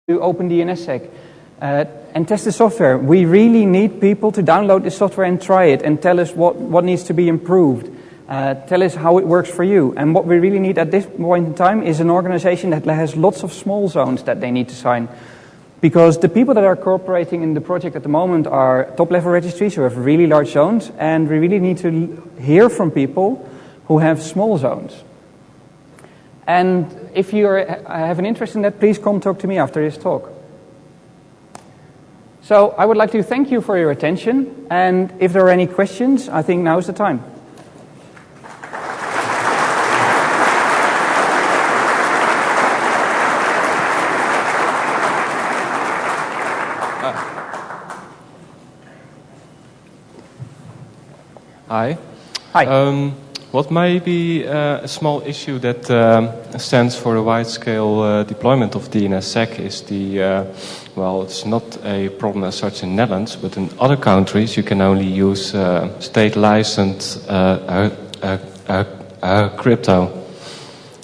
to open DNSSEC and test the software. We really need people to download the software and try it and tell us what needs to be improved. Tell us how it works for you. And what we really need at this point in time is an organization that has lots of small zones that they need to sign. Because the people that are cooperating in the project at the moment are top-level registries who have really large zones, and we really need to hear from people who have small zones. And if you have an interest in that, please come talk to me after this talk. So I would like to thank you for your attention, and if there are any questions, I think now is the time. Hi. Hi. What may be a small issue that stands for a wide-scale deployment of DNSSEC is well, it's not a problem as such in Netherlands, but in other countries you can only use state-licensed crypto.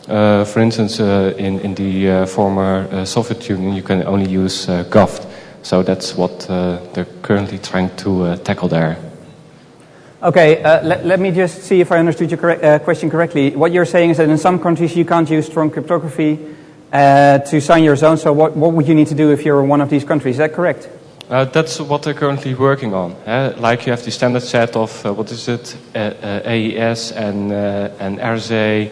For instance, in the former Soviet Union, you can only use GOV. So that's what they're currently trying to tackle there. Okay, let me just see if I understood your question correctly. What you're saying is that in some countries you can't use strong cryptography to sign your zone, so what would you need to do if you're in one of these countries? Is that correct? That's what they're currently working on. Like you have the standard set of, AES and RSA,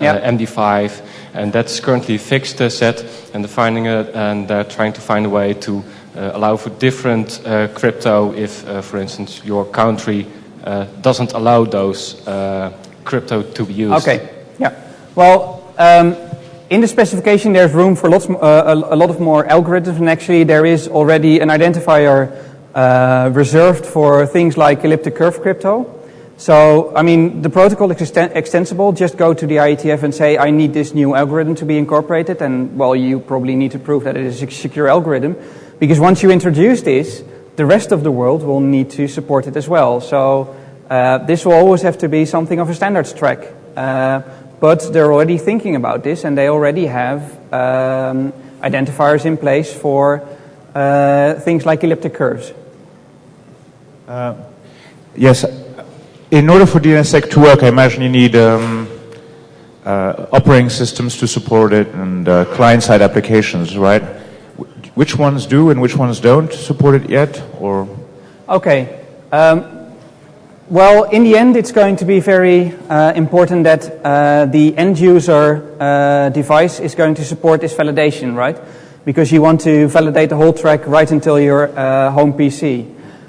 MD5, and that's currently fixed set, and they're trying to find a way to allow for different crypto if, for instance, your country doesn't allow those crypto to be used. Okay, yeah. Well, in the specification there's room for a lot of more algorithms, and actually there is already an identifier reserved for things like elliptic curve crypto. So, I mean, the protocol is extensible. Just go to the IETF and say, I need this new algorithm to be incorporated, and, well, you probably need to prove that it is a secure algorithm, because once you introduce this, the rest of the world will need to support it as well. So this will always have to be something of a standards track. But they're already thinking about this, and they already have identifiers in place for things like elliptic curves. Yes. In order for DNSSEC to work, I imagine you need operating systems to support it and client-side applications, right? Which ones do and which ones don't support it yet? Or okay. Well, in the end, it's going to be very important that the end-user device is going to support this validation, right? Because you want to validate the whole track right until your home PC.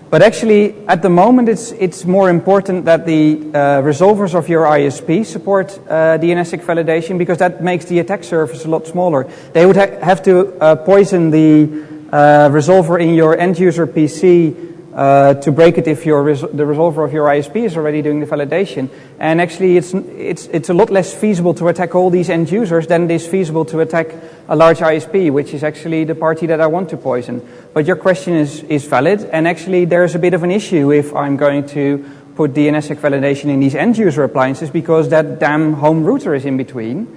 But actually, at the moment, it's more important that the resolvers of your ISP support DNSSEC validation, because that makes the attack surface a lot smaller. They would have to poison the resolver in your end-user PC to break it if the resolver of your ISP is already doing the validation. And actually, it's a lot less feasible to attack all these end users than it is feasible to attack a large ISP, which is actually the party that I want to poison. But your question is valid, and actually there's a bit of an issue if I'm going to put DNSSEC validation in these end user appliances, because that damn home router is in between,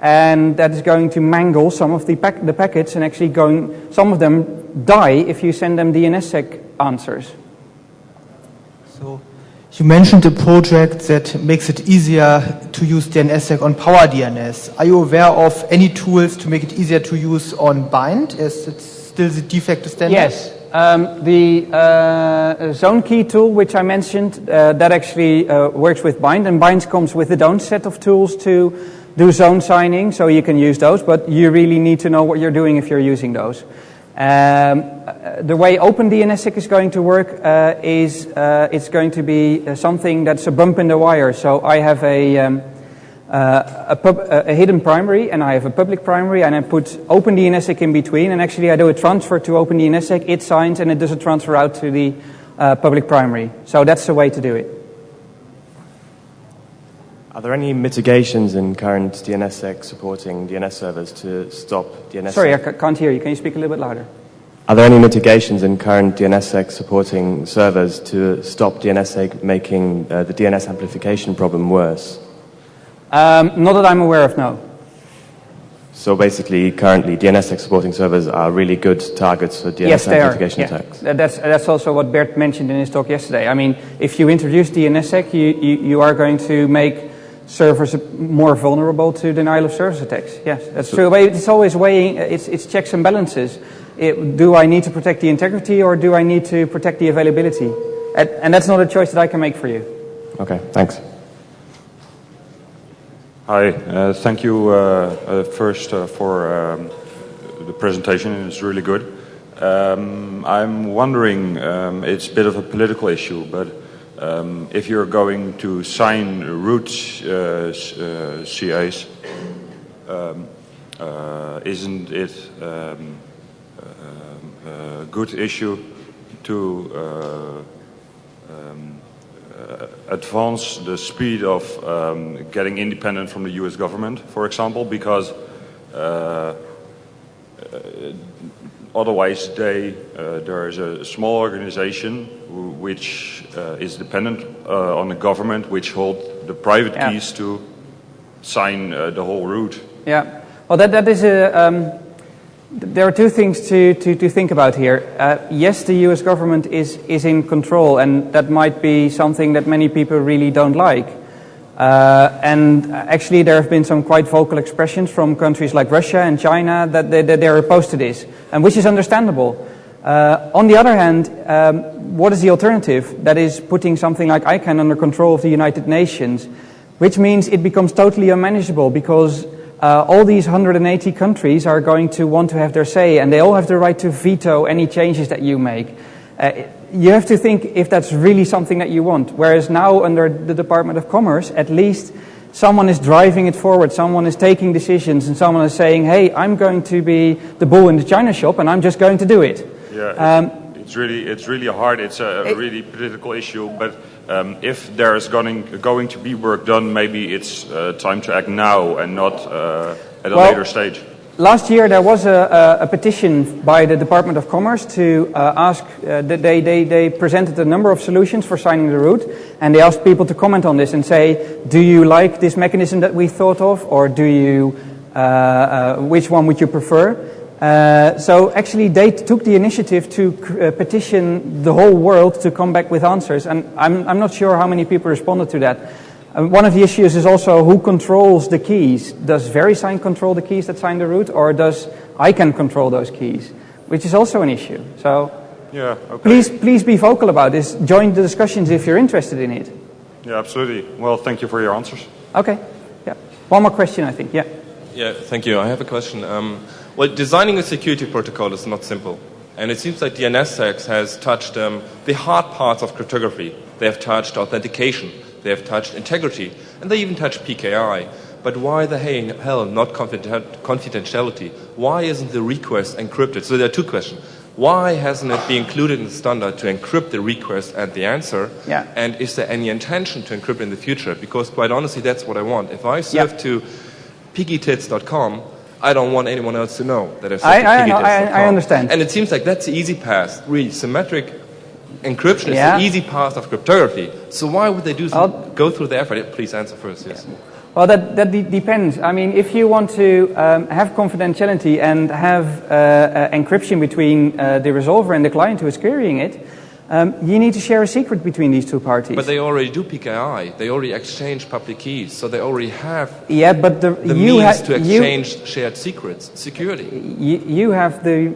and that is going to mangle some of the packets, and actually some of them die if you send them DNSSEC answers. So you mentioned a project that makes it easier to use DNSSEC on Power DNS. Are you aware of any tools to make it easier to use on Bind? Is it still the de facto standard? Yes. The zone key tool, which I mentioned, that actually works with Bind, and Bind comes with its own set of tools to do zone signing, so you can use those, but you really need to know what you're doing if you're using those. The way OpenDNSSEC is going to work is it's going to be something that's a bump in the wire. So I have a hidden primary, and I have a public primary, and I put OpenDNSSEC in between, and actually I do a transfer to OpenDNSSEC, it signs, and it does a transfer out to the public primary. So that's the way to do it. Are there any mitigations in current DNSSEC supporting DNS servers to stop DNSSEC? Sorry, I can't hear you. Can you speak a little bit louder? Are there any mitigations in current DNSSEC supporting servers to stop DNSSEC making the DNS amplification problem worse? Not that I'm aware of, no. So basically, currently, DNSSEC supporting servers are really good targets for DNS Yes, they are. identification Yeah. attacks. That's also what Bert mentioned in his talk yesterday. I mean, if you introduce DNSSEC, you are going to make servers more vulnerable to denial of service attacks. Yes, that's true. But it's always weighing, it's checks and balances. Do I need to protect the integrity or do I need to protect the availability? And that's not a choice that I can make for you. Okay, thanks. Hi, thank you first for the presentation. It's really good. I'm wondering, it's a bit of a political issue, but if you're going to sign root CAs, isn't it a good issue to advance the speed of getting independent from the US government, for example, because otherwise there is a small organization which is dependent on the government, which hold the private keys to sign the whole route. Yeah, well that is a... There are two things to think about here. Yes, the US government is in control, and that might be something that many people really don't like. And actually there have been some quite vocal expressions from countries like Russia and China that they're opposed to this, and which is understandable. On the other hand, what is the alternative? That is putting something like ICANN under control of the United Nations, which means it becomes totally unmanageable because all these 180 countries are going to want to have their say, and they all have the right to veto any changes that you make. You have to think if that's really something that you want. Whereas now under the Department of Commerce, at least someone is driving it forward, someone is taking decisions, and someone is saying, hey, I'm going to be the bull in the china shop, and I'm just going to do it. Yeah, it's really hard. It's a really political issue, but if there is going to be work done, maybe it's time to act now and not at a later stage. Last year there was a petition by the Department of Commerce to ask, they presented a number of solutions for signing the root, and they asked people to comment on this and say, do you like this mechanism that we thought of, or do you, which one would you prefer? So actually they took the initiative to petition the whole world to come back with answers, and I'm not sure how many people responded to that. One of the issues is also who controls the keys. Does VeriSign control the keys that sign the root, or does ICANN control those keys? Which is also an issue. So yeah, okay. Please be vocal about this. Join the discussions if you're interested in it. Yeah, absolutely. Well, thank you for your answers. Okay. Yeah. One more question, I think. Yeah. Yeah, thank you. I have a question. Well, designing a security protocol is not simple. And it seems like DNSSEC has touched the hard parts of cryptography. They have touched authentication. They have touched integrity. And they even touched PKI. But why the hell not confidentiality? Why isn't the request encrypted? So there are two questions. Why hasn't it been included in the standard to encrypt the request and the answer? Yeah. And is there any intention to encrypt in the future? Because quite honestly, that's what I want. If I serve to piggytits.com, I don't want anyone else to know that I've served to piggytits.com. I understand. And it seems like that's the easy path. Really, symmetric encryption is the easy path of cryptography. So why would they go through the effort? Please answer first, yes. Well, that depends. I mean, if you want to have confidentiality and have encryption between the resolver and the client who is querying it, you need to share a secret between these two parties. But they already do PKI. They already exchange public keys. So they already have but the means to exchange shared secrets, security. You have the...